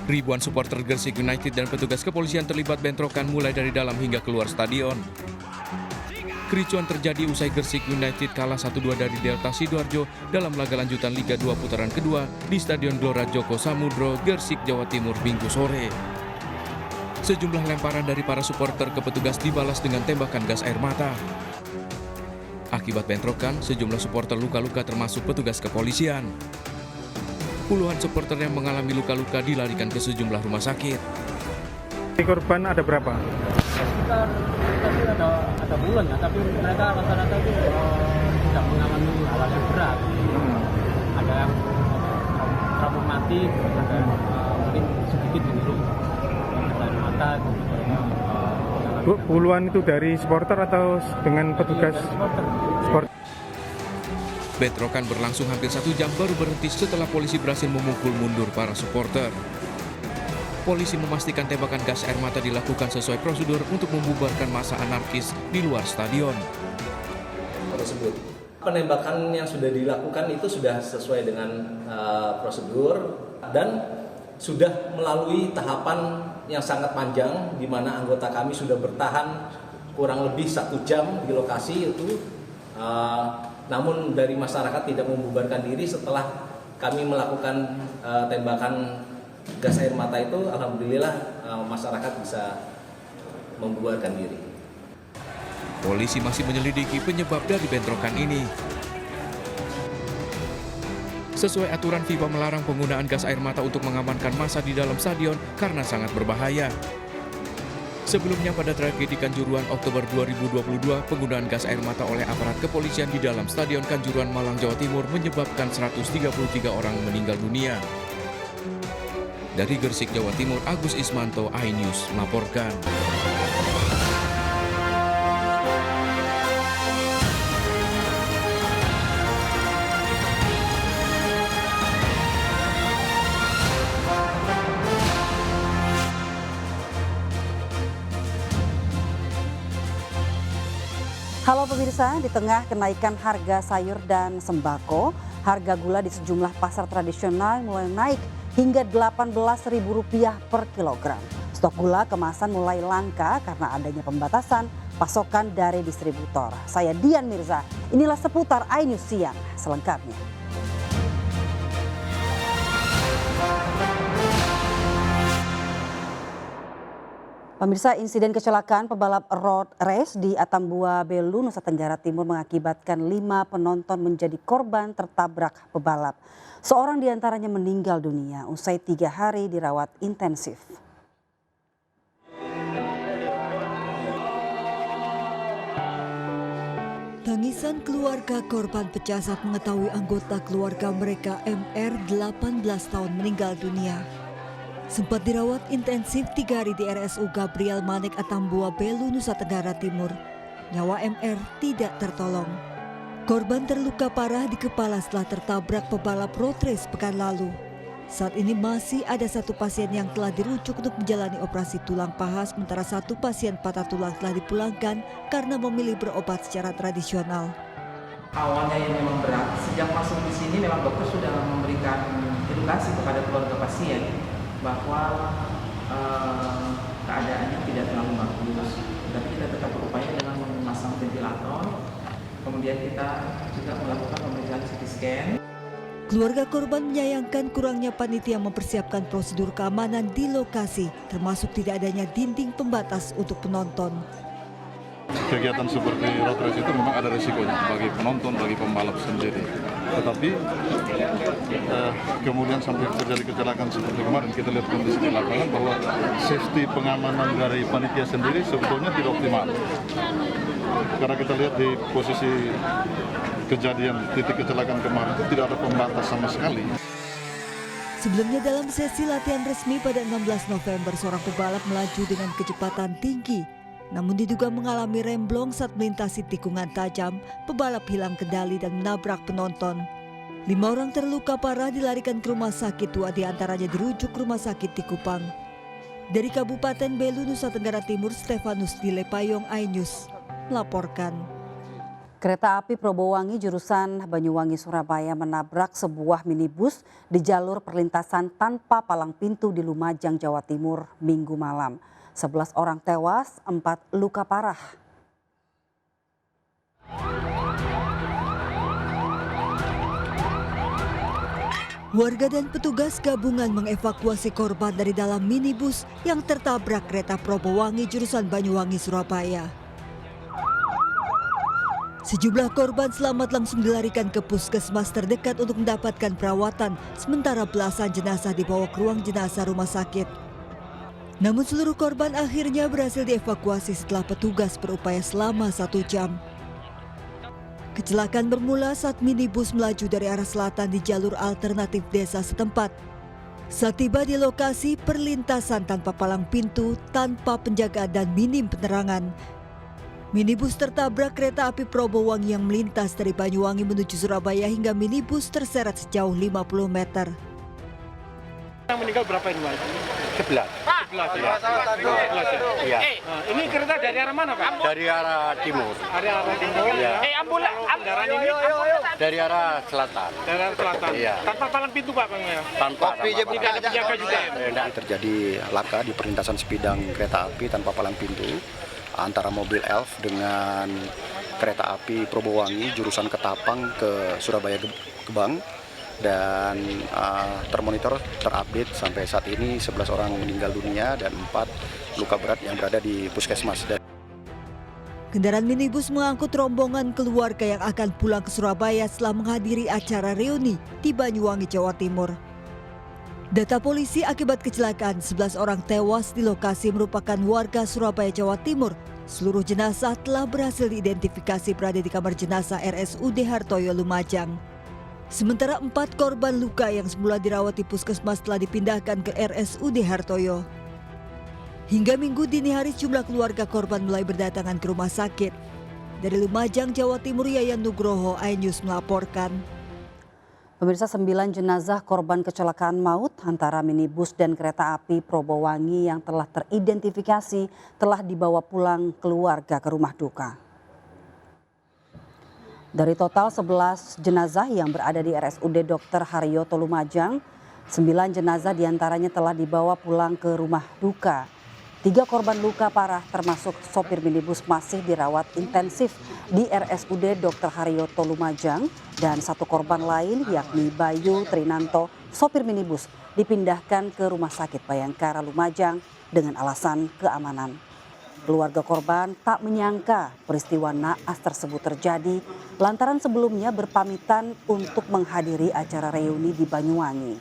Ribuan supporter Gresik United dan petugas kepolisian terlibat bentrokan mulai dari dalam hingga keluar stadion. Kericuan terjadi usai Gresik United kalah 1-2 dari Delta Sidoarjo dalam laga lanjutan Liga 2 putaran kedua di Stadion Gelora Joko Samudro, Gresik, Jawa Timur, Minggu sore. Sejumlah lemparan dari para supporter ke petugas dibalas dengan tembakan gas air mata. Akibat bentrokan, sejumlah supporter luka-luka termasuk petugas kepolisian. Puluhan supporter yang mengalami luka-luka dilarikan ke sejumlah rumah sakit. Korban ada berapa? Sekitar ada bulan ya, tapi mereka rata-rata itu tidak mengalami hal yang berat. Ada yang traumatik, ada yang mungkin sedikit ini dari mata. Puluhan itu dari supporter atau dengan petugas? Supporter. Bentrokan berlangsung hampir 1 jam baru berhenti setelah polisi berhasil memukul mundur para supporter. Polisi memastikan tembakan gas air mata dilakukan sesuai prosedur untuk membubarkan massa anarkis di luar stadion. Penembakan yang sudah dilakukan itu sudah sesuai dengan prosedur dan sudah melalui tahapan yang sangat panjang di mana anggota kami sudah bertahan kurang lebih 1 jam di lokasi itu. Namun dari masyarakat tidak membubarkan diri setelah kami melakukan tembakan gas air mata itu, alhamdulillah masyarakat bisa membubarkan diri. Polisi masih menyelidiki penyebab dari bentrokan ini. Sesuai aturan FIFA melarang penggunaan gas air mata untuk mengamankan massa di dalam stadion karena sangat berbahaya. Sebelumnya pada tragedi Kanjuruhan Oktober 2022, penggunaan gas air mata oleh aparat kepolisian di dalam Stadion Kanjuruhan Malang, Jawa Timur menyebabkan 133 orang meninggal dunia. Dari Gresik, Jawa Timur, Agus Ismanto, iNews melaporkan. Halo pemirsa, di tengah kenaikan harga sayur dan sembako, harga gula di sejumlah pasar tradisional mulai naik hingga Rp18.000 per kilogram. Stok gula kemasan mulai langka karena adanya pembatasan pasokan dari distributor. Saya Dian Mirza, inilah seputar iNews Siang selengkapnya. Pemirsa, insiden kecelakaan pebalap road race di Atambua Belu, Nusa Tenggara Timur mengakibatkan 5 penonton menjadi korban tertabrak pebalap. Seorang diantaranya meninggal dunia usai 3 hari dirawat intensif. Tangisan keluarga korban pecah saat mengetahui anggota keluarga mereka MR 18 tahun meninggal dunia. Sempat dirawat intensif 3 hari di RSU Gabriel Manik Atambua Belu, Nusa Tenggara Timur. Nyawa MR tidak tertolong. Korban terluka parah di kepala setelah tertabrak pebalap road race pekan lalu. Saat ini masih ada 1 pasien yang telah dirujuk untuk menjalani operasi tulang paha, sementara 1 pasien patah tulang telah dipulangkan karena memilih berobat secara tradisional. Awalnya yang memang berat, sejak masuk di sini memang dokter sudah memberikan edukasi kepada keluarga pasien bahwa keadaannya tidak terlalu bagus, tapi kita tetap berupaya dengan memasang ventilator. Kemudian kita juga melakukan pemeriksaan CT scan. Keluarga korban menyayangkan kurangnya panitia mempersiapkan prosedur keamanan di lokasi, termasuk tidak adanya dinding pembatas untuk penonton. Kegiatan seperti road race itu memang ada risikonya bagi penonton, bagi pembalap sendiri. Tetapi kemudian sampai terjadi kecelakaan seperti kemarin, kita lihat kondisi di lapangan bahwa safety pengamanan dari panitia sendiri sebetulnya tidak optimal. Karena kita lihat di posisi kejadian titik kecelakaan kemarin itu tidak ada pembatas sama sekali. Sebelumnya dalam sesi latihan resmi pada 16 November, seorang pebalap melaju dengan kecepatan tinggi. Namun diduga mengalami remblong saat melintasi tikungan tajam, pebalap hilang kendali dan menabrak penonton. 5 orang terluka parah dilarikan ke rumah sakit, 2 diantaranya dirujuk ke rumah sakit di Kupang. Dari Kabupaten Belu, Nusa Tenggara Timur, Stefanus Dilepayong, iNews melaporkan. Kereta api Probowangi jurusan Banyuwangi Surabaya menabrak sebuah minibus di jalur perlintasan tanpa palang pintu di Lumajang, Jawa Timur, Minggu malam. 11 orang tewas, 4 luka parah. Warga dan petugas gabungan mengevakuasi korban dari dalam minibus yang tertabrak kereta Probowangi jurusan Banyuwangi, Surabaya. Sejumlah korban selamat langsung dilarikan ke puskesmas terdekat untuk mendapatkan perawatan, sementara belasan jenazah dibawa ke ruang jenazah rumah sakit. Namun seluruh korban akhirnya berhasil dievakuasi setelah petugas berupaya selama 1 jam. Kecelakaan bermula saat minibus melaju dari arah selatan di jalur alternatif desa setempat. Saat tiba di lokasi perlintasan tanpa palang pintu, tanpa penjagaan dan minim penerangan, minibus tertabrak kereta api Probowangi yang melintas dari Banyuwangi menuju Surabaya hingga minibus terseret sejauh 50 meter. Yang meninggal berapa ini, Mas? 11. 11 ya? 11 ya? Iya. Ini kereta dari arah mana, Pak? Dari arah timur. Dari arah timur ya? Kendaraan ini? Dari arah selatan. Dari arah selatan? Iya. Tanpa palang pintu, Pak? Tanpa Tidak ada penjaga juga? Terjadi laka di perlintasan sebidang kereta api tanpa palang pintu antara mobil Elf dengan kereta api Probowangi jurusan Ketapang ke Surabaya Gebang. Dan termonitor terupdate sampai saat ini 11 orang meninggal dunia dan 4 luka berat yang berada di puskesmas. Kendaraan minibus mengangkut rombongan keluarga yang akan pulang ke Surabaya setelah menghadiri acara reuni di Banyuwangi, Jawa Timur. Data polisi akibat kecelakaan 11 orang tewas di lokasi merupakan warga Surabaya, Jawa Timur. Seluruh jenazah telah berhasil diidentifikasi berada di kamar jenazah RSUD Hartoyo, Lumajang. Sementara 4 korban luka yang semula dirawat di puskesmas telah dipindahkan ke RSUD Hartoyo. Hingga Minggu dini hari sejumlah keluarga korban mulai berdatangan ke rumah sakit. Dari Lumajang, Jawa Timur, Yayan Nugroho, iNews melaporkan. Pemirsa, 9 jenazah korban kecelakaan maut antara minibus dan kereta api Probowangi yang telah teridentifikasi telah dibawa pulang keluarga ke rumah duka. Dari total 11 jenazah yang berada di RSUD Dr. Haryoto Lumajang, 9 jenazah diantaranya telah dibawa pulang ke rumah duka. 3 korban luka parah termasuk sopir minibus masih dirawat intensif di RSUD Dr. Haryoto Lumajang dan 1 korban lain yakni Bayu Trinanto, sopir minibus dipindahkan ke Rumah Sakit Bayangkara Lumajang dengan alasan keamanan. Keluarga korban tak menyangka peristiwa naas tersebut terjadi lantaran sebelumnya berpamitan untuk menghadiri acara reuni di Banyuwangi.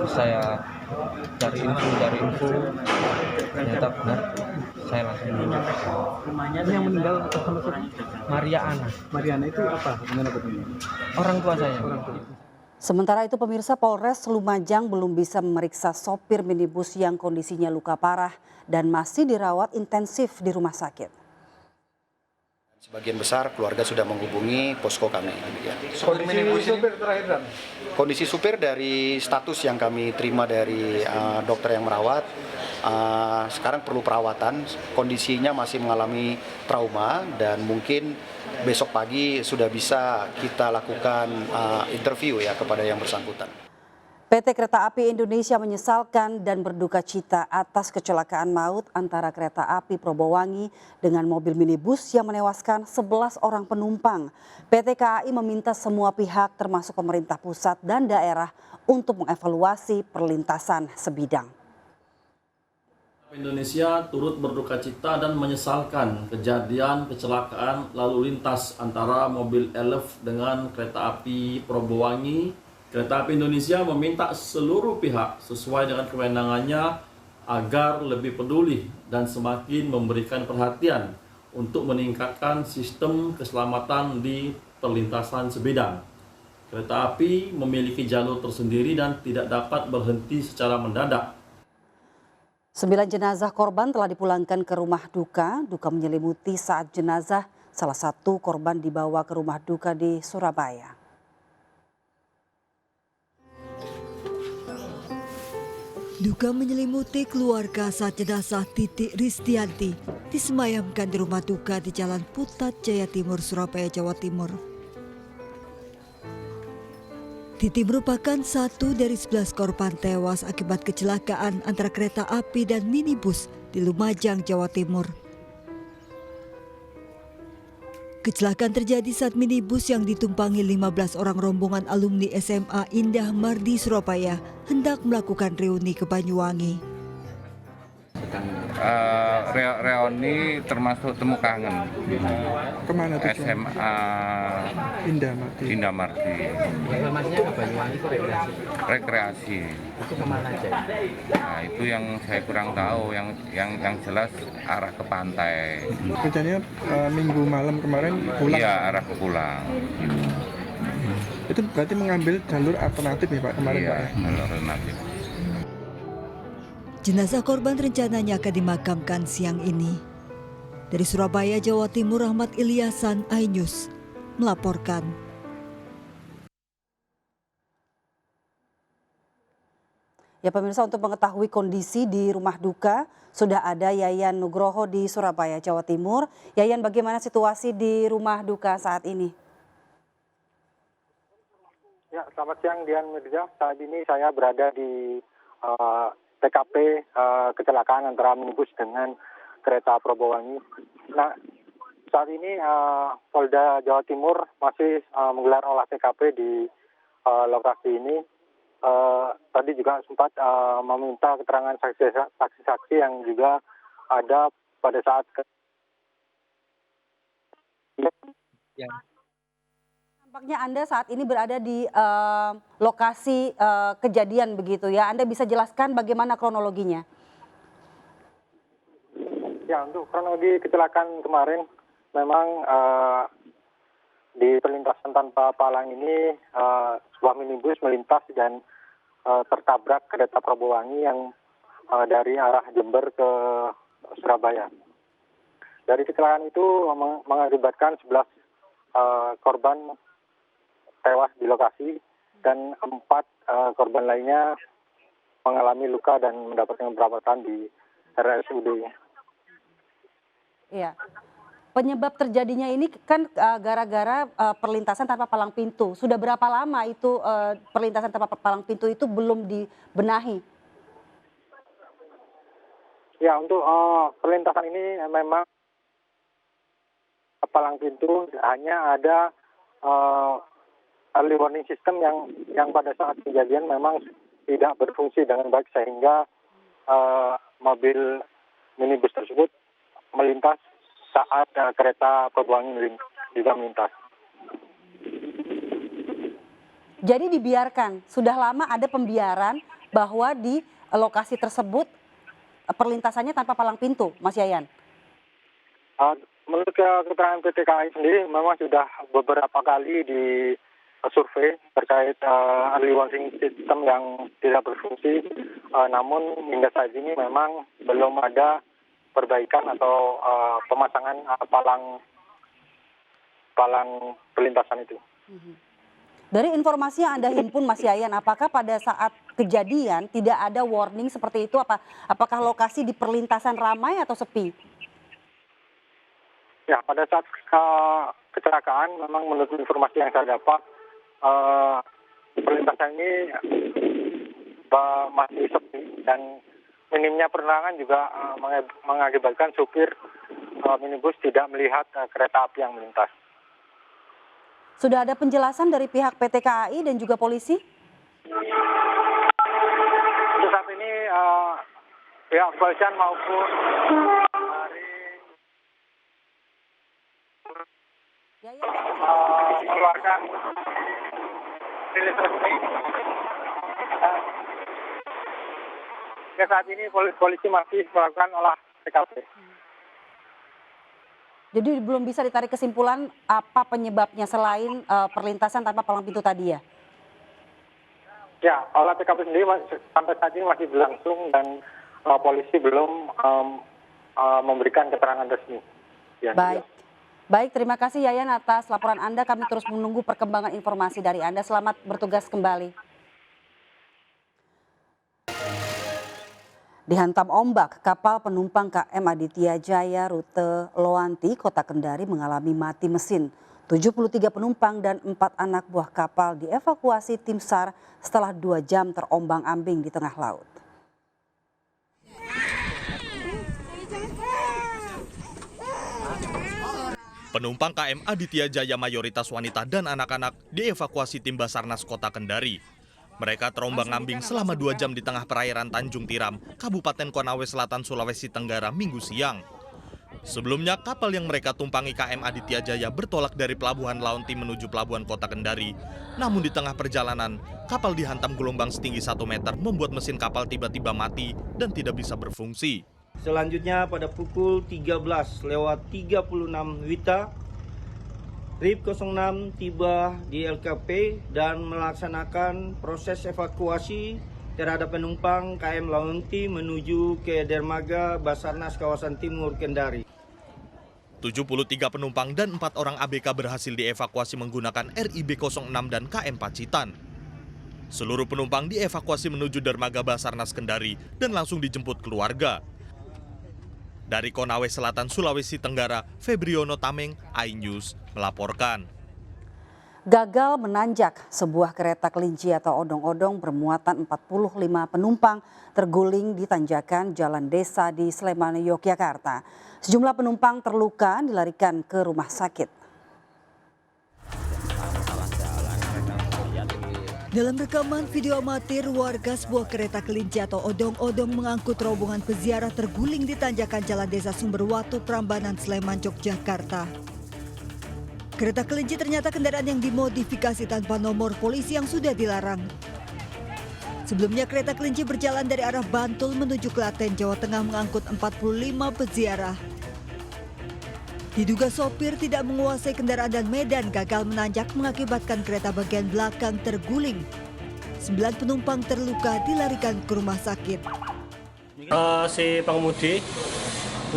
Saya cari info ternyata benar, saya langsung Namanya yang meninggal sama Maria Ana. Maria Ana itu apa? Gimana betulnya? Orang tua saya. Sementara itu pemirsa, Polres Lumajang belum bisa memeriksa sopir minibus yang kondisinya luka parah dan masih dirawat intensif di rumah sakit. Sebagian besar keluarga sudah menghubungi posko kami. Kondisi supir dari status yang kami terima dari dokter yang merawat, sekarang perlu perawatan, kondisinya masih mengalami trauma dan mungkin besok pagi sudah bisa kita lakukan interview ya kepada yang bersangkutan. PT Kereta Api Indonesia menyesalkan dan berduka cita atas kecelakaan maut antara kereta api Probowangi dengan mobil minibus yang menewaskan 11 orang penumpang. PT KAI meminta semua pihak termasuk pemerintah pusat dan daerah untuk mengevaluasi perlintasan sebidang. Indonesia turut berduka cita dan menyesalkan kejadian kecelakaan lalu lintas antara mobil Elf dengan kereta api Probowangi. Kereta Api Indonesia meminta seluruh pihak sesuai dengan kewenangannya agar lebih peduli dan semakin memberikan perhatian untuk meningkatkan sistem keselamatan di perlintasan sebidang. Kereta api memiliki jalur tersendiri dan tidak dapat berhenti secara mendadak. 9 jenazah korban telah dipulangkan ke rumah duka. Duka menyelimuti saat jenazah salah satu korban dibawa ke rumah duka di Surabaya. Duka menyelimuti keluarga saat jenazah Titik Ristianti disemayamkan di rumah duka di Jalan Putat Jaya Timur, Surabaya, Jawa Timur. Titi merupakan satu dari 11 korban tewas akibat kecelakaan antara kereta api dan minibus di Lumajang, Jawa Timur. Kecelakaan terjadi saat minibus yang ditumpangi 15 orang rombongan alumni SMA Indah Mardi, Surabaya hendak melakukan reuni ke Banyuwangi. Reuni termasuk temu kangen. Kemana tuh? SMA Indah Mardi. Informasinya ke Banyuwangi itu Rekreasi. Itu kemana aja? Nah, itu yang saya kurang tahu, yang jelas arah ke pantai. Rencananya minggu malam kemarin pulang? Iya, arah ke pulang. Itu berarti mengambil jalur alternatif ya Pak kemarin? Iya, Pak? jalur alternatif. Jenazah korban rencananya akan dimakamkan siang ini. Dari Surabaya, Jawa Timur, Ahmad Ilyasan, iNews melaporkan. Ya pemirsa, untuk mengetahui kondisi di rumah duka, sudah ada Yayan Nugroho di Surabaya, Jawa Timur. Yayan, bagaimana situasi di rumah duka saat ini? Ya, selamat siang Dian Mirza. Saat ini saya berada di TKP kecelakaan antara minibus dengan kereta Probowangi. Nah, saat ini Polda Jawa Timur masih menggelar olah TKP di lokasi ini. Tadi juga sempat meminta keterangan saksi-saksi yang juga ada pada saat Nampaknya Anda saat ini berada di lokasi kejadian begitu ya. Anda bisa jelaskan bagaimana kronologinya? Ya, untuk kronologi kecelakaan kemarin memang di perlintasan tanpa palang ini sebuah minibus melintas dan tertabrak kereta Probowangi yang dari arah Jember ke Surabaya. Dari kecelakaan itu mengakibatkan 11 korban tewas di lokasi dan 4 korban lainnya mengalami luka dan mendapatkan perawatan di RSUD. Iya. Penyebab terjadinya ini kan gara-gara perlintasan tanpa palang pintu. Sudah berapa lama itu perlintasan tanpa palang pintu itu belum dibenahi? Ya, untuk perlintasan ini memang palang pintu hanya ada early warning system yang pada saat kejadian memang tidak berfungsi dengan baik sehingga mobil minibus tersebut melintas saat kereta Probowangi juga melintas. Jadi dibiarkan, sudah lama ada pembiaran bahwa di lokasi tersebut perlintasannya tanpa palang pintu, Mas Yayan? Menurut keterangan PT KAI sendiri memang sudah beberapa kali di survei terkait early warning system yang tidak berfungsi, namun hingga saat ini memang belum ada perbaikan atau pemasangan palang perlintasan itu. Dari informasi yang Anda himpun, Mas Yayan, apakah pada saat kejadian tidak ada warning seperti itu? Apakah lokasi di perlintasan ramai atau sepi? Ya, pada saat kecelakaan memang menurut informasi yang saya dapat, perlintasan ini masih sepi dan minimnya penerangan juga mengakibatkan supir minibus tidak melihat kereta api yang melintas. Sudah ada penjelasan dari pihak PT KAI dan juga polisi? Untuk saat ini pihak kepolisian maupun dari mengeluarkan rilis resmi. Saat ini polisi masih melakukan olah TKP. Jadi belum bisa ditarik kesimpulan apa penyebabnya selain perlintasan tanpa palang pintu tadi ya? Ya, olah TKP sendiri sampai saat ini masih berlangsung dan polisi belum memberikan keterangan resmi. Ya, Baik, terima kasih Yayan atas laporan Anda. Kami terus menunggu perkembangan informasi dari Anda. Selamat bertugas kembali. Dihantam ombak, kapal penumpang KM Aditya Jaya rute Loanti, Kota Kendari mengalami mati mesin. 73 penumpang dan 4 anak buah kapal dievakuasi tim SAR setelah 2 jam terombang-ambing di tengah laut. Penumpang KM Aditya Jaya mayoritas wanita dan anak-anak dievakuasi tim Basarnas Kota Kendari. Mereka terombang-ambing selama 2 jam di tengah perairan Tanjung Tiram, Kabupaten Konawe Selatan, Sulawesi Tenggara, Minggu siang. Sebelumnya, kapal yang mereka tumpangi KM Aditya Jaya bertolak dari Pelabuhan Laonti menuju Pelabuhan Kota Kendari. Namun di tengah perjalanan, kapal dihantam gelombang setinggi 1 meter membuat mesin kapal tiba-tiba mati dan tidak bisa berfungsi. Selanjutnya pada pukul 13:36 WITA, RIB 06 tiba di LKP dan melaksanakan proses evakuasi terhadap penumpang KM Laonti menuju ke dermaga Basarnas kawasan Timur Kendari. 73 penumpang dan 4 orang ABK berhasil dievakuasi menggunakan RIB 06 dan KM Pacitan. Seluruh penumpang dievakuasi menuju dermaga Basarnas Kendari dan langsung dijemput keluarga. Dari Konawe Selatan, Sulawesi Tenggara, Febriono Tameng, iNews melaporkan. Gagal menanjak, sebuah kereta kelinci atau odong-odong bermuatan 45 penumpang terguling di tanjakan Jalan Desa di Sleman, Yogyakarta. Sejumlah penumpang terluka dilarikan ke rumah sakit. Dalam rekaman video amatir, warga sebuah kereta kelinci atau odong-odong mengangkut rombongan peziarah terguling di tanjakan Jalan Desa Sumberwatu, Prambanan, Sleman, Yogyakarta. Kereta kelinci ternyata kendaraan yang dimodifikasi tanpa nomor polisi yang sudah dilarang. Sebelumnya kereta kelinci berjalan dari arah Bantul menuju Klaten, Jawa Tengah mengangkut 45 peziarah. Diduga sopir tidak menguasai kendaraan dan medan gagal menanjak mengakibatkan kereta bagian belakang terguling. 9 penumpang terluka dilarikan ke rumah sakit. Si pengemudi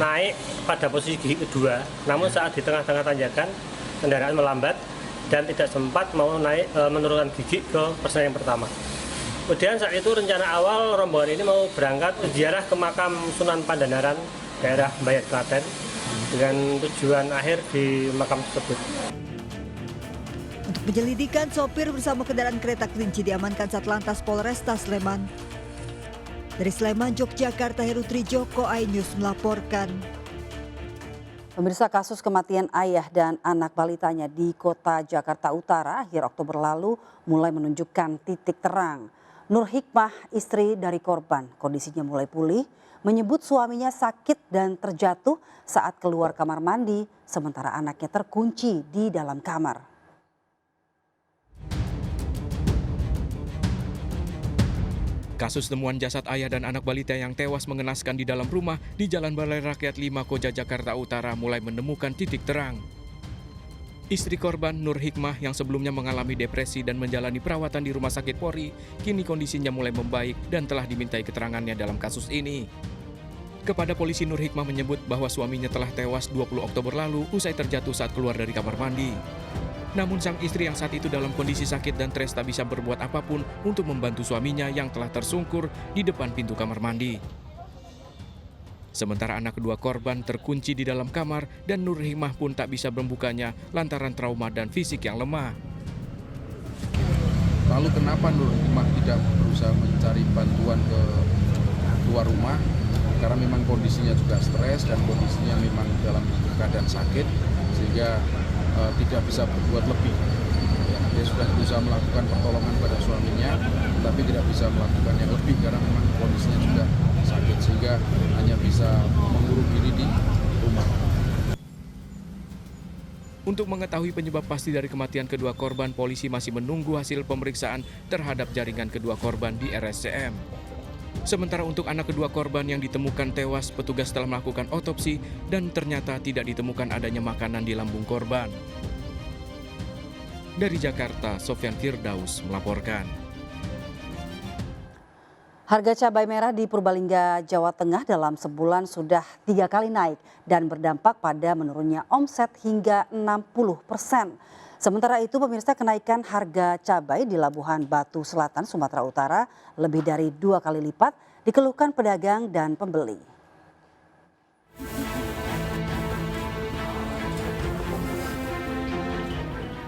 naik pada posisi gigi kedua, namun saat di tengah-tengah tanjakan kendaraan melambat dan tidak sempat mau naik menurunkan gigi ke persen yang pertama. Kemudian saat itu rencana awal rombongan ini mau berangkat ziarah ke makam Sunan Pandanaran daerah Bayat Klaten dengan tujuan akhir di makam tersebut. Untuk penyelidikan, sopir bersama kendaraan kereta kelinci diamankan Satlantas Polresta Sleman. Dari Sleman, Yogyakarta, Heru Trijoko, iNews melaporkan. Pemirsa, kasus kematian ayah dan anak balitanya di Kota Jakarta Utara akhir Oktober lalu mulai menunjukkan titik terang. Nur Hikmah, istri dari korban, kondisinya mulai pulih, menyebut suaminya sakit dan terjatuh saat keluar kamar mandi, sementara anaknya terkunci di dalam kamar. Kasus temuan jasad ayah dan anak balita yang tewas mengenaskan di dalam rumah di Jalan Balai Rakyat 5 Koja Jakarta Utara mulai menemukan titik terang. Istri korban Nur Hikmah yang sebelumnya mengalami depresi dan menjalani perawatan di Rumah Sakit Polri, kini kondisinya mulai membaik dan telah dimintai keterangannya dalam kasus ini. Kepada polisi, Nur Hikmah menyebut bahwa suaminya telah tewas 20 Oktober lalu usai terjatuh saat keluar dari kamar mandi. Namun sang istri yang saat itu dalam kondisi sakit dan stres tak bisa berbuat apapun untuk membantu suaminya yang telah tersungkur di depan pintu kamar mandi. Sementara anak kedua korban terkunci di dalam kamar dan Nur Hikmah pun tak bisa membukanya lantaran trauma dan fisik yang lemah. Lalu kenapa Nur Hikmah tidak berusaha mencari bantuan ke luar rumah? Karena memang kondisinya juga stres dan kondisinya memang dalam keadaan sakit sehingga tidak bisa berbuat lebih. Dia sudah berusaha melakukan pertolongan pada suaminya, tapi tidak bisa melakukan yang lebih karena memang kondisinya juga sakit sehingga hanya bisa mengurung diri di rumah. Untuk mengetahui penyebab pasti dari kematian kedua korban, polisi masih menunggu hasil pemeriksaan terhadap jaringan kedua korban di RSCM. Sementara untuk anak kedua korban yang ditemukan tewas, petugas telah melakukan otopsi dan ternyata tidak ditemukan adanya makanan di lambung korban. Dari Jakarta, Sofyan Firdaus melaporkan. Harga cabai merah di Purbalingga, Jawa Tengah dalam sebulan sudah 3 kali naik dan berdampak pada menurunnya omset hingga 60%. Sementara itu, pemirsa, kenaikan harga cabai di Labuhan Batu Selatan, Sumatera Utara lebih dari 2 kali lipat dikeluhkan pedagang dan pembeli.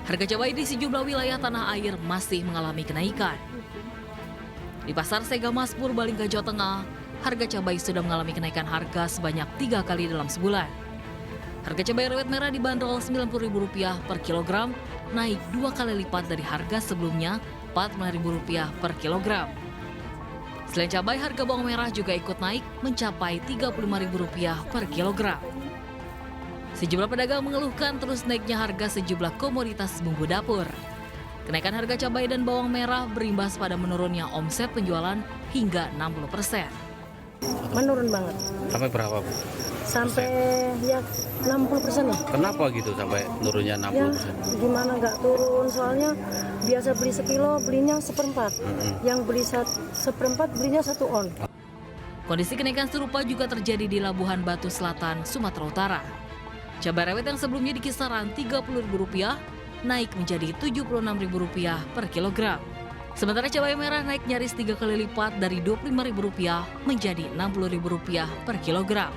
Harga cabai di sejumlah wilayah tanah air masih mengalami kenaikan. Di Pasar Segamas Purbalingga, Jawa Tengah, harga cabai sudah mengalami kenaikan harga sebanyak 3 kali dalam sebulan. Harga cabai rawit merah dibanderol Rp90.000 per kilogram, naik 2 kali lipat dari harga sebelumnya Rp45.000 per kilogram. Selain cabai, harga bawang merah juga ikut naik mencapai Rp35.000 per kilogram. Sejumlah pedagang mengeluhkan terus naiknya harga sejumlah komoditas bumbu dapur. Kenaikan harga cabai dan bawang merah berimbas pada menurunnya omset penjualan hingga 60%. Menurun banget. Sampai berapa, Bu? Sampai ya 60% lah. Kenapa gitu sampai turunnya 60%? Ya, gimana nggak turun? Soalnya biasa beli sekilo, belinya seperempat. Yang beli seperempat, belinya 1 on. Kondisi kenaikan serupa juga terjadi di Labuhan Batu Selatan, Sumatera Utara. Cabai rawit yang sebelumnya di kisaran Rp30.000 naik menjadi Rp76.000 per kilogram. Sementara cabai merah naik nyaris 3 kali lipat dari Rp25.000 menjadi Rp60.000 per kilogram.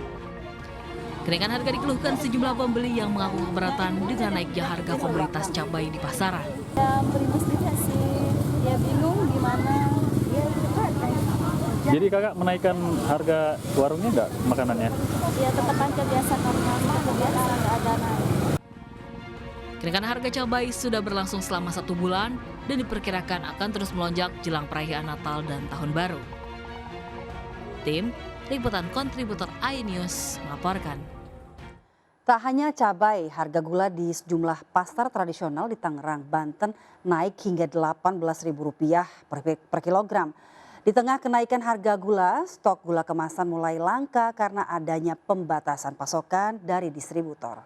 Kenaikan harga dikeluhkan sejumlah pembeli yang mengaku keberatan dengan naiknya harga komoditas cabai di pasaran. Ya berimbas juga sih, ya bingung gimana, ya berat. Jadi kakak menaikkan harga warungnya nggak makanannya? Ya tetap aja biasa karena kebiasaan nggak ada naik. Kenaikan harga cabai sudah berlangsung selama 1 bulan dan diperkirakan akan terus melonjak jelang perayaan Natal dan Tahun Baru. Tim Liputan Kontributor iNews melaporkan. Tak hanya cabai, harga gula di sejumlah pasar tradisional di Tangerang, Banten naik hingga Rp18.000 per kilogram. Di tengah kenaikan harga gula, stok gula kemasan mulai langka karena adanya pembatasan pasokan dari distributor.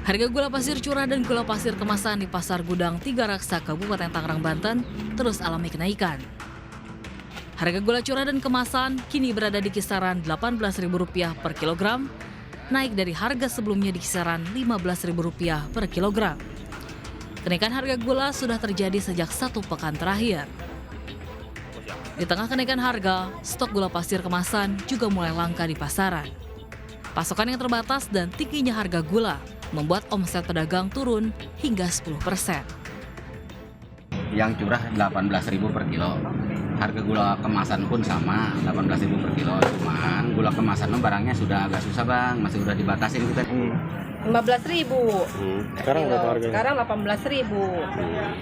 Harga gula pasir curah dan gula pasir kemasan di Pasar Gudang Tiga Raksa, Kabupaten Tangerang, Banten terus alami kenaikan. Harga gula curah dan kemasan kini berada di kisaran Rp18.000 per kilogram, naik dari harga sebelumnya di kisaran Rp15.000 per kilogram. Kenaikan harga gula sudah terjadi sejak 1 pekan terakhir. Di tengah kenaikan harga, stok gula pasir kemasan juga mulai langka di pasaran. Pasokan yang terbatas dan tingginya harga gula membuat omset pedagang turun hingga 10%. Yang curah Rp18.000 per kilo. Harga gula kemasan pun sama, Rp18.000 per kilo. Cuman gula kemasan barangnya sudah agak susah, Bang. Masih udah dibatasin kita. Rp15.000. Sekarang berapa harganya? Sekarang Rp18.000.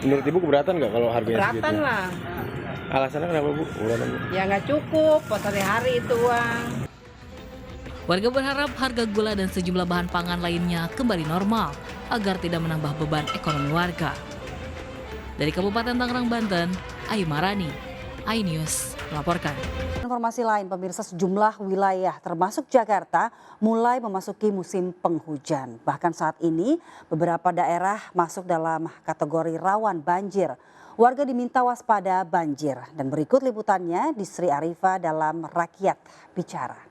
Menurut Ibu keberatan nggak kalau harganya segitu? Keberatan lah. Alasannya kenapa, Bu? Ya nggak cukup, pas hari-hari itu uang. Warga berharap harga gula dan sejumlah bahan pangan lainnya kembali normal agar tidak menambah beban ekonomi warga. Dari Kabupaten Tangerang, Banten, Ayu Marani, iNews melaporkan. Informasi lain, pemirsa, sejumlah wilayah termasuk Jakarta mulai memasuki musim penghujan. Bahkan saat ini beberapa daerah masuk dalam kategori rawan banjir. Warga diminta waspada banjir. Dan berikut liputannya di Sri Arifa dalam Rakyat Bicara.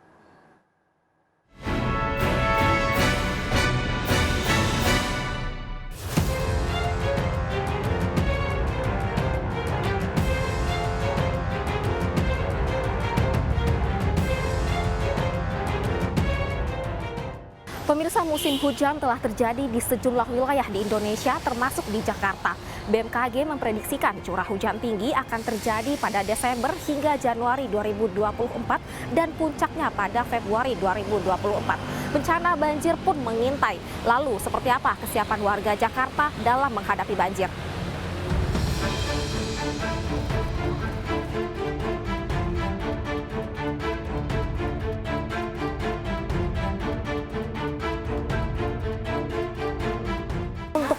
Pemirsa, musim hujan telah terjadi di sejumlah wilayah di Indonesia termasuk di Jakarta. BMKG memprediksikan curah hujan tinggi akan terjadi pada Desember hingga Januari 2024 dan puncaknya pada Februari 2024. Bencana banjir pun mengintai. Lalu seperti apa kesiapan warga Jakarta dalam menghadapi banjir?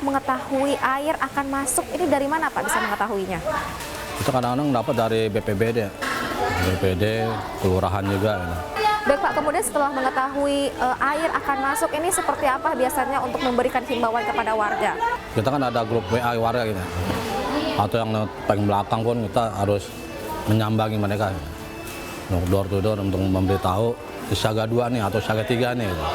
Mengetahui air akan masuk, ini dari mana Pak bisa mengetahuinya? Itu kadang-kadang dapat dari BPBD, kelurahan juga. Baik Pak, kemudian setelah mengetahui air akan masuk, ini seperti apa biasanya untuk memberikan himbauan kepada warga? Kita kan ada grup WA warga gitu, atau yang paling belakang pun kita harus menyambangi mereka, door to door untuk memberitahu siaga 2 nih atau siaga 3 nih. Gitu.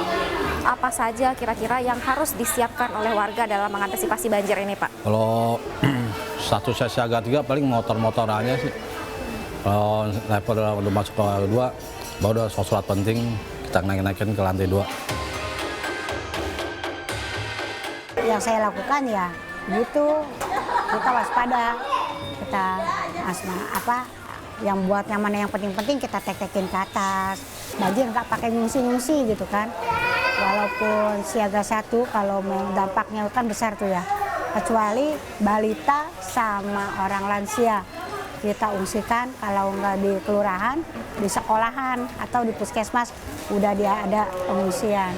Apa saja kira-kira yang harus disiapkan oleh warga dalam mengantisipasi banjir ini, Pak? Kalau statusnya siaga 3 paling motor-motor aja sih. Kalau level udah masuk ke 2, baru udah surat penting kita naikin ke lantai 2. Yang saya lakukan ya gitu, kita waspada, kita yang buat yang mana yang penting-penting kita tek-tekin ke atas. Banjir nggak pakai ngungsi-ngungsi gitu kan. Walaupun siaga 1 kalau dampaknya kan besar tuh ya. Kecuali balita sama orang lansia. Kita ungsikan kalau nggak di kelurahan, di sekolahan atau di puskesmas udah dia ada pengungsian.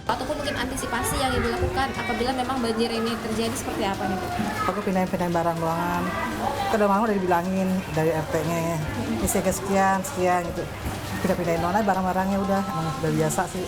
Ataupun mungkin antisipasi yang dilakukan apabila memang banjir ini terjadi seperti apa nih? Aku pindahin barang ruangan. Kedua rumah udah dibilangin dari RT-nya, isi sekian gitu. Pindahin mana barang-barangnya udah biasa sih.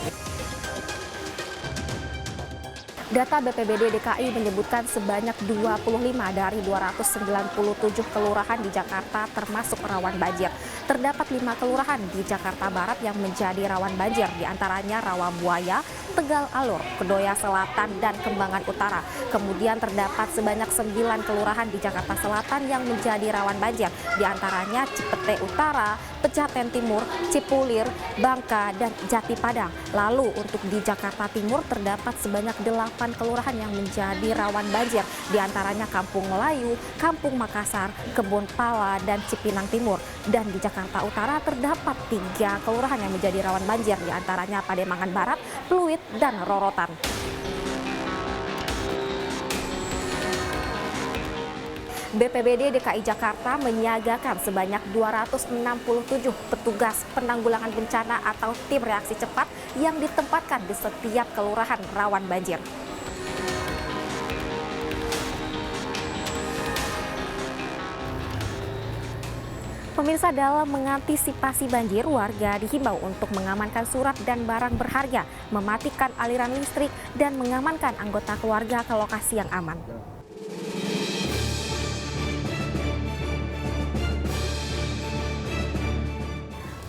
Data BPBD DKI menyebutkan sebanyak 25 dari 297 kelurahan di Jakarta termasuk rawan banjir. Terdapat 5 kelurahan di Jakarta Barat yang menjadi rawan banjir, diantaranya Rawabuaya, Tegal Alur, Kedoya Selatan, dan Kembangan Utara. Kemudian terdapat sebanyak 9 kelurahan di Jakarta Selatan yang menjadi rawan banjir, diantaranya Cipete Utara, Pejaten Timur, Cipulir, Bangka, dan Jati Padang. Lalu untuk di Jakarta Timur terdapat sebanyak 8 kelurahan yang menjadi rawan banjir, diantaranya Kampung Melayu, Kampung Makassar, Kebun Pala, dan Cipinang Timur. Dan di Jakarta Utara terdapat 3 kelurahan yang menjadi rawan banjir, diantaranya Pademangan Barat, Pluit, dan Rorotan. BPBD DKI Jakarta menyiagakan sebanyak 267 petugas penanggulangan bencana atau tim reaksi cepat yang ditempatkan di setiap kelurahan rawan banjir. Pemirsa, dalam mengantisipasi banjir, warga dihimbau untuk mengamankan surat dan barang berharga, mematikan aliran listrik, dan mengamankan anggota keluarga ke lokasi yang aman.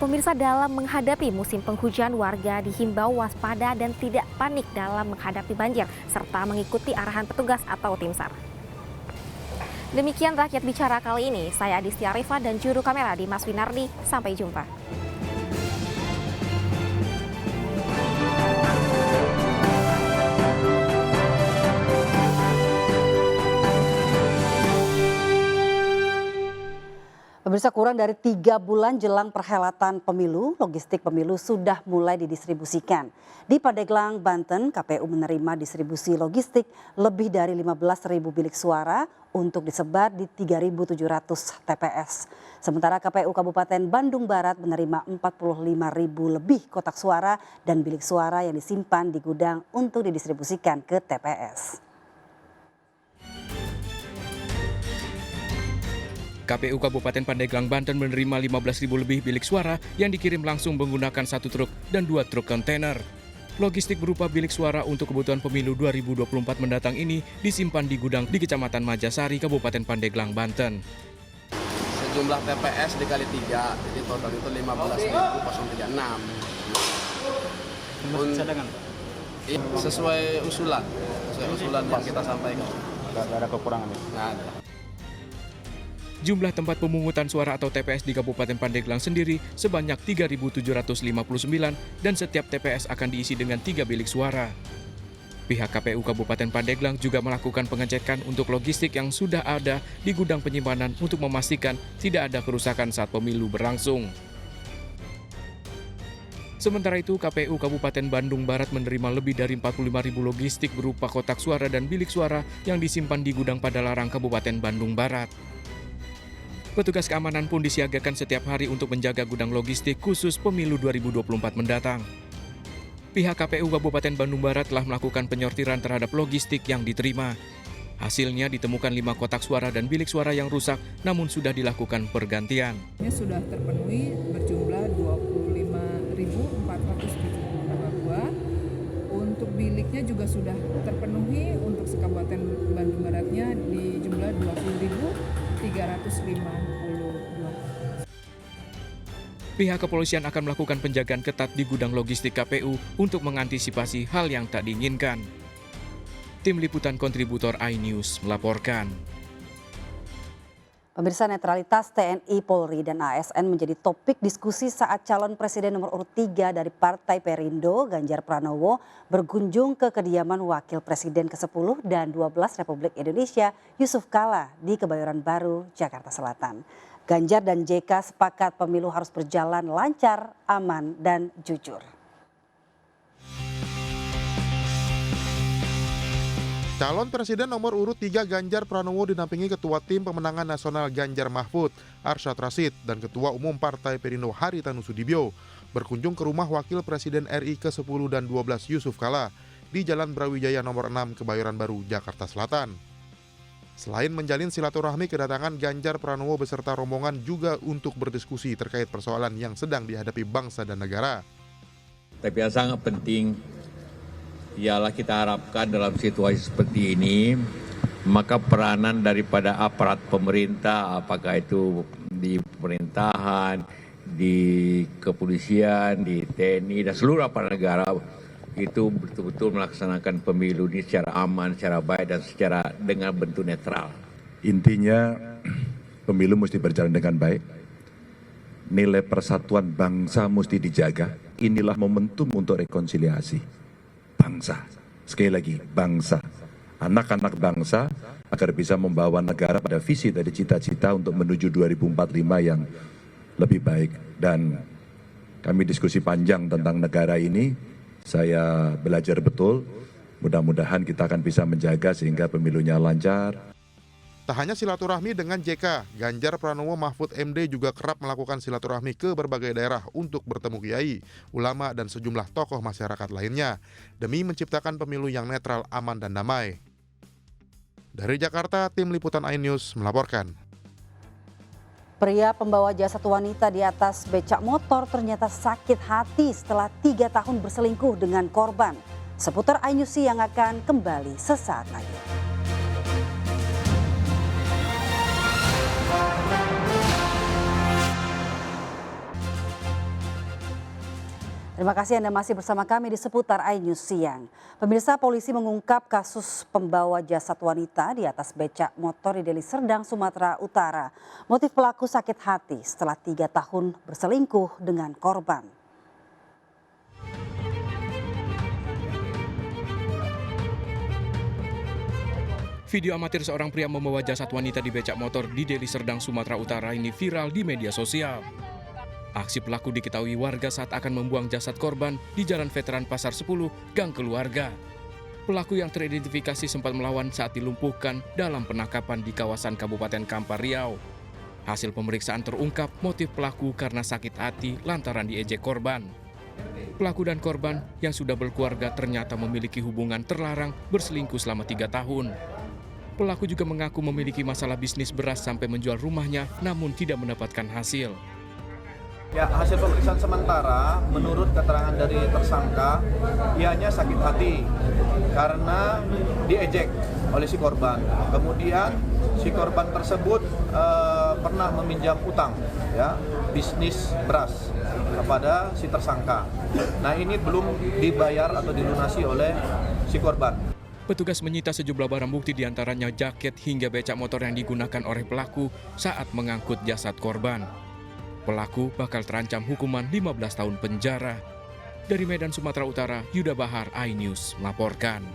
Pemirsa, dalam menghadapi musim penghujan, warga dihimbau waspada dan tidak panik dalam menghadapi banjir, serta mengikuti arahan petugas atau tim SAR. Demikian Rakyat Bicara kali ini. Saya Adistia Rifa dan juru kamera Dimas Winardi. Sampai jumpa. Pemirsa, kurang dari 3 bulan jelang perhelatan pemilu, logistik pemilu sudah mulai didistribusikan. Di Pandeglang, Banten, KPU menerima distribusi logistik lebih dari 15.000 bilik suara untuk disebar di 3.700 TPS. Sementara KPU Kabupaten Bandung Barat menerima 45.000 lebih kotak suara dan bilik suara yang disimpan di gudang untuk didistribusikan ke TPS. KPU Kabupaten Pandeglang, Banten menerima 15.000 lebih bilik suara yang dikirim langsung menggunakan 1 truk dan 2 truk kontainer. Logistik berupa bilik suara untuk kebutuhan pemilu 2024 mendatang ini disimpan di gudang di Kecamatan Majasari, Kabupaten Pandeglang, Banten. Sejumlah TPS dikali 3, jadi total itu 15.037. Sesuai usulan yang kita sampaikan. Tidak ada kekurangan ya? Nggak ada. Jumlah tempat pemungutan suara atau TPS di Kabupaten Pandeglang sendiri sebanyak 3.759 dan setiap TPS akan diisi dengan 3 bilik suara. Pihak KPU Kabupaten Pandeglang juga melakukan pengecekan untuk logistik yang sudah ada di gudang penyimpanan untuk memastikan tidak ada kerusakan saat pemilu berlangsung. Sementara itu, KPU Kabupaten Bandung Barat menerima lebih dari 45.000 logistik berupa kotak suara dan bilik suara yang disimpan di gudang Padalarang, Kabupaten Bandung Barat. Petugas keamanan pun disiagakan setiap hari untuk menjaga gudang logistik khusus pemilu 2024 mendatang. Pihak KPU Kabupaten Bandung Barat telah melakukan penyortiran terhadap logistik yang diterima. Hasilnya ditemukan 5 kotak suara dan bilik suara yang rusak, namun sudah dilakukan pergantian. Sudah terpenuhi berjumlah 25.472 buah. Untuk biliknya juga sudah terpenuhi untuk Kabupaten Bandung Baratnya di jumlah 20.352. Pihak kepolisian akan melakukan penjagaan ketat di gudang logistik KPU untuk mengantisipasi hal yang tak diinginkan. Tim Liputan Kontributor iNews melaporkan. Pemirsa, netralitas TNI, Polri, dan ASN menjadi topik diskusi saat calon presiden nomor urut 3 dari Partai Perindo, Ganjar Pranowo, berkunjung ke kediaman Wakil Presiden ke-10 dan 12 Republik Indonesia, Yusuf Kala, di Kebayoran Baru, Jakarta Selatan. Ganjar dan JK sepakat pemilu harus berjalan lancar, aman, dan jujur. Calon Presiden nomor urut 3 Ganjar Pranowo dinampingi Ketua Tim Pemenangan Nasional Ganjar Mahfud, Arsyad Rashid, dan Ketua Umum Partai Perindo Haritanu Sudibyo berkunjung ke rumah Wakil Presiden RI ke-10 dan 12 Yusuf Kala di Jalan Brawijaya nomor 6 Kebayoran Baru, Jakarta Selatan. Selain menjalin silaturahmi, kedatangan Ganjar Pranowo beserta rombongan juga untuk berdiskusi terkait persoalan yang sedang dihadapi bangsa dan negara. Tapi yang sangat penting ialah kita harapkan dalam situasi seperti ini, maka peranan daripada aparat pemerintah, apakah itu di pemerintahan, di kepolisian, di TNI, dan seluruh aparat negara, itu betul-betul melaksanakan pemilu ini secara aman, secara baik, dan secara dengan bentuk netral. Intinya, pemilu mesti berjalan dengan baik. Nilai persatuan bangsa mesti dijaga. Inilah momentum untuk rekonsiliasi bangsa. Sekali lagi, bangsa. Anak-anak bangsa agar bisa membawa negara pada visi dari cita-cita untuk menuju 2045 yang lebih baik. Dan kami diskusi panjang tentang negara ini. Saya belajar betul. Mudah-mudahan kita akan bisa menjaga sehingga pemilunya lancar. Tak hanya silaturahmi dengan JK, Ganjar Pranowo Mahfud MD juga kerap melakukan silaturahmi ke berbagai daerah untuk bertemu kiai, ulama, dan sejumlah tokoh masyarakat lainnya demi menciptakan pemilu yang netral, aman, dan damai. Dari Jakarta, Tim Liputan iNews melaporkan. Pria pembawa jasad wanita di atas becak motor ternyata sakit hati setelah 3 tahun berselingkuh dengan korban. Seputar iNews yang akan kembali sesaat lagi. Terima kasih Anda masih bersama kami di Seputar iNews Siang. Pemirsa, polisi mengungkap kasus pembawa jasad wanita di atas becak motor di Deli Serdang, Sumatera Utara. Motif pelaku sakit hati setelah 3 tahun berselingkuh dengan korban. Video amatir seorang pria membawa jasad wanita di becak motor di Deli Serdang, Sumatera Utara ini viral di media sosial. Aksi pelaku diketahui warga saat akan membuang jasad korban di Jalan Veteran Pasar 10, Gang Keluarga. Pelaku yang teridentifikasi sempat melawan saat dilumpuhkan dalam penangkapan di kawasan Kabupaten Kampar Riau. Hasil pemeriksaan terungkap motif pelaku karena sakit hati lantaran diejek korban. Pelaku dan korban yang sudah berkeluarga ternyata memiliki hubungan terlarang berselingkuh selama 3 tahun. Pelaku juga mengaku memiliki masalah bisnis beras sampai menjual rumahnya namun tidak mendapatkan hasil. Ya, hasil pemeriksaan sementara menurut keterangan dari tersangka, ianya sakit hati karena diejek oleh si korban. Kemudian si korban tersebut pernah meminjam utang, ya, bisnis beras kepada si tersangka. Nah, ini belum dibayar atau dilunasi oleh si korban. Petugas menyita sejumlah barang bukti diantaranya jaket hingga becak motor yang digunakan oleh pelaku saat mengangkut jasad korban. Pelaku bakal terancam hukuman 15 tahun penjara. Dari Medan, Sumatera Utara, Yuda Bahar, iNews melaporkan.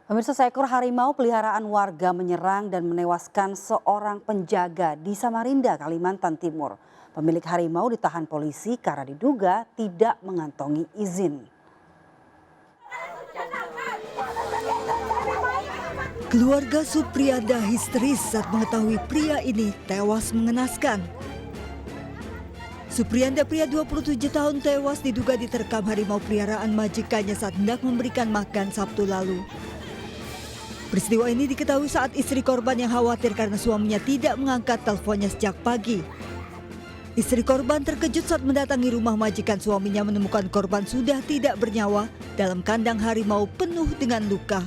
Pemirsa, seekor harimau peliharaan warga menyerang dan menewaskan seorang penjaga di Samarinda, Kalimantan Timur. Pemilik harimau ditahan polisi karena diduga tidak mengantongi izin. Keluarga Supriyada histeris saat mengetahui pria ini tewas mengenaskan. Supriyanda, pria 27 tahun, tewas diduga diterkam harimau peliharaan majikannya saat hendak memberikan makan Sabtu lalu. Peristiwa ini diketahui saat istri korban yang khawatir karena suaminya tidak mengangkat teleponnya sejak pagi. Istri korban terkejut saat mendatangi rumah majikan suaminya menemukan korban sudah tidak bernyawa dalam kandang harimau penuh dengan luka.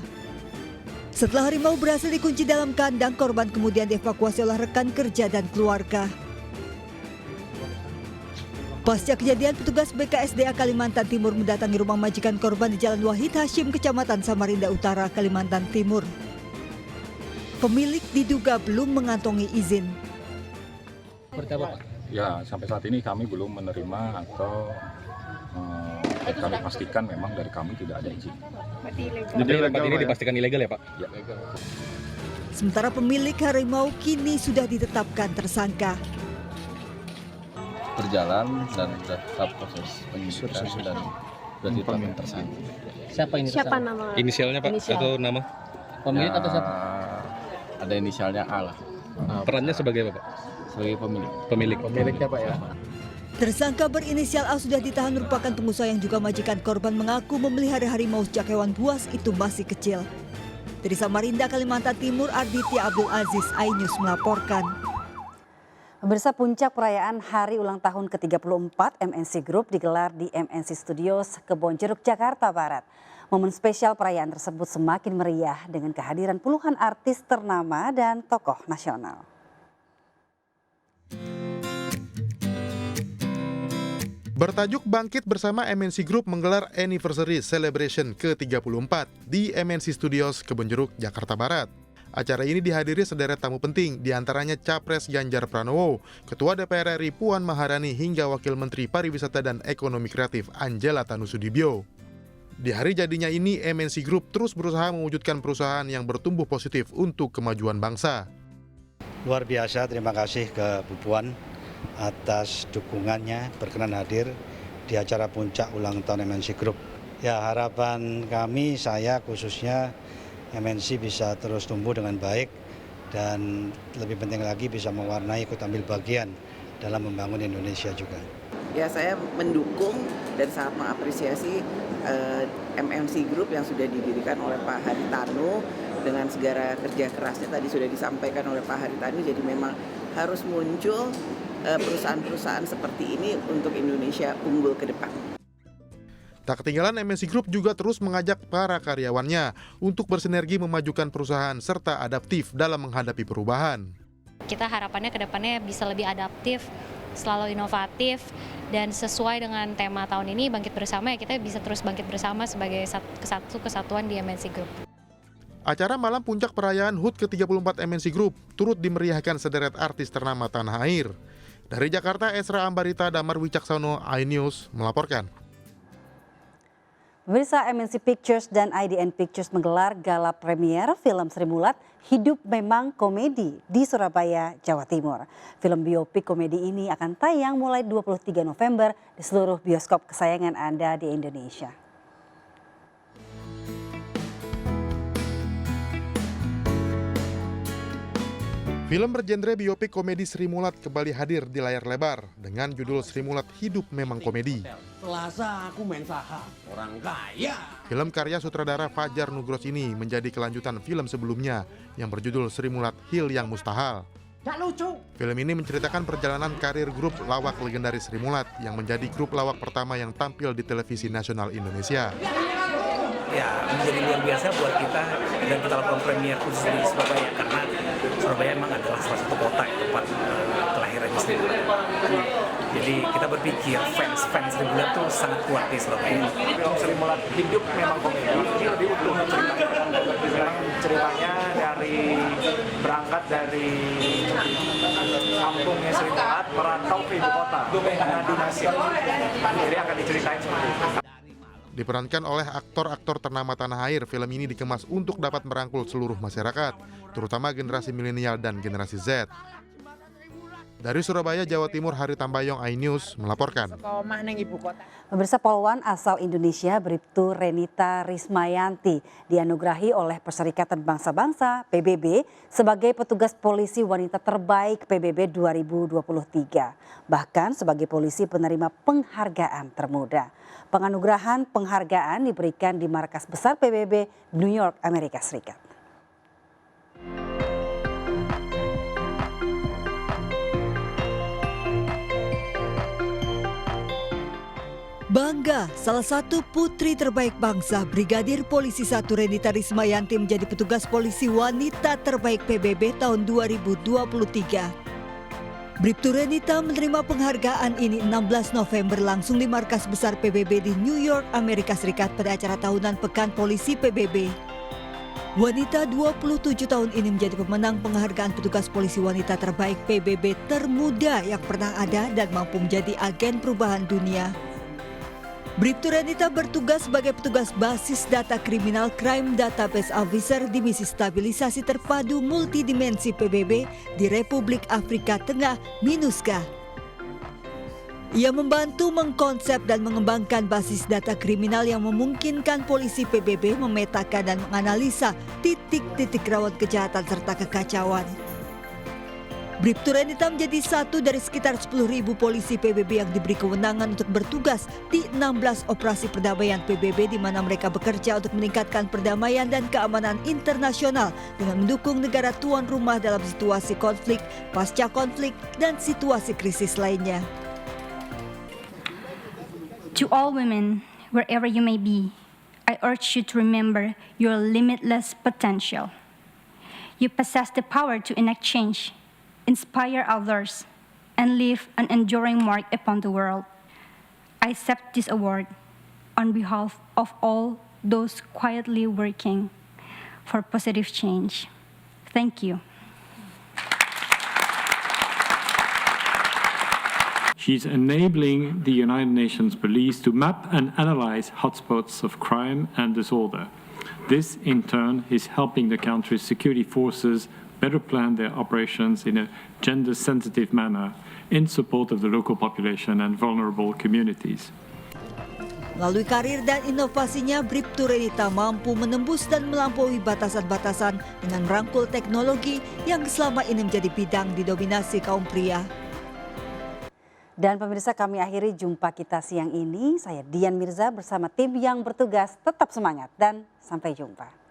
Setelah harimau berhasil dikunci dalam kandang, korban kemudian dievakuasi oleh rekan kerja dan keluarga. Pasca kejadian, petugas BKSDA Kalimantan Timur mendatangi rumah majikan korban di Jalan Wahid Hashim, Kecamatan Samarinda Utara, Kalimantan Timur. Pemilik diduga belum mengantongi izin. Seperti apa, Pak? Ya, sampai saat ini kami belum menerima atau kami pastikan memang dari kami tidak ada izin. Jadi tempat ini dipastikan ilegal ya, Pak? Ya. Sementara pemilik harimau kini sudah ditetapkan tersangka. Berjalan dan sudah tahap proses penyidikan dan sudah ditetapkan tersangka. Siapa ini? Siapa nama? Inisialnya, Pak? Inisial. Atau nama? Pemilik atau siapa? Ada inisialnya A lah. Perannya sebagai apa, Pak? Sebagai pemilik. Pemiliknya, Pak, ya? Tersangka berinisial A sudah ditahan, merupakan pengusaha yang juga majikan korban, mengaku memelihara harimau sejak hewan buas itu masih kecil. Dari Samarinda, Kalimantan Timur, Arditya Abdul Aziz, iNews melaporkan. Pemirsa, puncak perayaan hari ulang tahun ke-34 MNC Group digelar di MNC Studios Kebonjeruk, Jakarta Barat. Momen spesial perayaan tersebut semakin meriah dengan kehadiran puluhan artis ternama dan tokoh nasional. Bertajuk Bangkit Bersama, MNC Group menggelar Anniversary Celebration ke-34 di MNC Studios Kebonjeruk, Jakarta Barat. Acara ini dihadiri sederet tamu penting, diantaranya Capres Ganjar Pranowo, Ketua DPR RI Puan Maharani, hingga Wakil Menteri Pariwisata dan Ekonomi Kreatif Angela Tanusudibio. Di hari jadinya ini, MNC Group terus berusaha mewujudkan perusahaan yang bertumbuh positif untuk kemajuan bangsa. Luar biasa, terima kasih ke Bu Puan atas dukungannya berkenan hadir di acara puncak ulang tahun MNC Group. Ya, harapan kami, saya khususnya, MNC bisa terus tumbuh dengan baik dan lebih penting lagi bisa mewarnai, ikut ambil bagian dalam membangun Indonesia juga. Ya, saya mendukung dan sangat mengapresiasi MNC Group yang sudah didirikan oleh Pak Haritanu dengan segala kerja kerasnya, tadi sudah disampaikan oleh Pak Haritanu. Jadi memang harus muncul perusahaan-perusahaan seperti ini untuk Indonesia unggul ke depan. Tak ketinggalan, MNC Group juga terus mengajak para karyawannya untuk bersinergi memajukan perusahaan serta adaptif dalam menghadapi perubahan. Kita harapannya ke depannya bisa lebih adaptif, selalu inovatif, dan sesuai dengan tema tahun ini Bangkit Bersama, ya kita bisa terus bangkit bersama sebagai satu kesatuan di MNC Group. Acara malam puncak perayaan HUT ke-34 MNC Group turut dimeriahkan sederet artis ternama tanah air. Dari Jakarta, Esra Ambarita, Damar Wicaksono, iNews melaporkan. Pemirsa, MNC Pictures dan IDN Pictures menggelar gala premier film Sri Mulat Hidup Memang Komedi di Surabaya, Jawa Timur. Film biopik komedi ini akan tayang mulai 23 November di seluruh bioskop kesayangan Anda di Indonesia. Film bergenre biopik komedi Sri Mulat kembali hadir di layar lebar dengan judul Sri Mulat Hidup Memang Komedi. Selasa aku main saham, orang kaya. Film karya sutradara Fajar Nugros ini menjadi kelanjutan film sebelumnya yang berjudul Sri Mulat Hil Yang Mustahil. Gak lucu. Film ini menceritakan perjalanan karir grup lawak legendaris Sri Mulat yang menjadi grup lawak pertama yang tampil di televisi nasional Indonesia. Ya, menjadi luar biasa buat kita dan kita lakukan premier khusus di Surabaya karena Surabaya memang adalah salah satu kota tempat kelahirannya Sri Mulat. Jadi kita berpikir fans Sri Mulat tuh sangat kuat di Surabaya. Film Sri Mulat Hidup Memang Komedi ini lebih utuh ceritanya dari berangkat dari kampungnya Sri Mulat merantau ke ibu kota mengadu nasib. Jadi akan diceritain seperti itu. Diperankan oleh aktor-aktor ternama tanah air, film ini dikemas untuk dapat merangkul seluruh masyarakat, terutama generasi milenial dan generasi Z. Dari Surabaya, Jawa Timur, Hari Tambayong, iNews melaporkan. Pemirsa, Polwan asal Indonesia Bribtu Renita Rismayanti dianugerahi oleh Perserikatan Bangsa-Bangsa PBB sebagai petugas polisi wanita terbaik PBB 2023. Bahkan sebagai polisi penerima penghargaan termuda. Penganugerahan penghargaan diberikan di markas besar PBB New York, Amerika Serikat. Bangga, salah satu putri terbaik bangsa, Brigadir Polisi 1 Renita Rismayanti menjadi petugas polisi wanita terbaik PBB tahun 2023. Bribtu Renita menerima penghargaan ini 16 November langsung di markas besar PBB di New York, Amerika Serikat pada acara tahunan Pekan Polisi PBB. Wanita 27 tahun ini menjadi pemenang penghargaan petugas polisi wanita terbaik PBB termuda yang pernah ada dan mampu menjadi agen perubahan dunia. Bribtu Renita bertugas sebagai petugas basis data kriminal Crime Database Officer di misi stabilisasi terpadu multidimensi PBB di Republik Afrika Tengah, MINUSCA. Ia membantu mengkonsep dan mengembangkan basis data kriminal yang memungkinkan polisi PBB memetakan dan menganalisa titik-titik rawan kejahatan serta kekacauan. Bribtu Renita menjadi satu dari sekitar 10.000 polisi PBB yang diberi kewenangan untuk bertugas di 16 operasi perdamaian PBB di mana mereka bekerja untuk meningkatkan perdamaian dan keamanan internasional dengan mendukung negara tuan rumah dalam situasi konflik, pasca konflik, dan situasi krisis lainnya. To all women, wherever you may be, I urge you to remember your limitless potential. You possess the power to enact change, inspire others, and leave an enduring mark upon the world. I accept this award on behalf of all those quietly working for positive change. Thank you. She's enabling the United Nations police to map and analyze hotspots of crime and disorder. This, in turn, is helping the country's security forces better plan their operations in a gender-sensitive manner in support of the local population and vulnerable communities. Melalui karir dan inovasinya, Bribtu Renita mampu menembus dan melampaui batasan-batasan dengan merangkul teknologi yang selama ini menjadi bidang didominasi kaum pria. Dan pemirsa, kami akhiri jumpa kita siang ini. Saya Dian Mirza bersama tim yang bertugas. Tetap semangat dan sampai jumpa.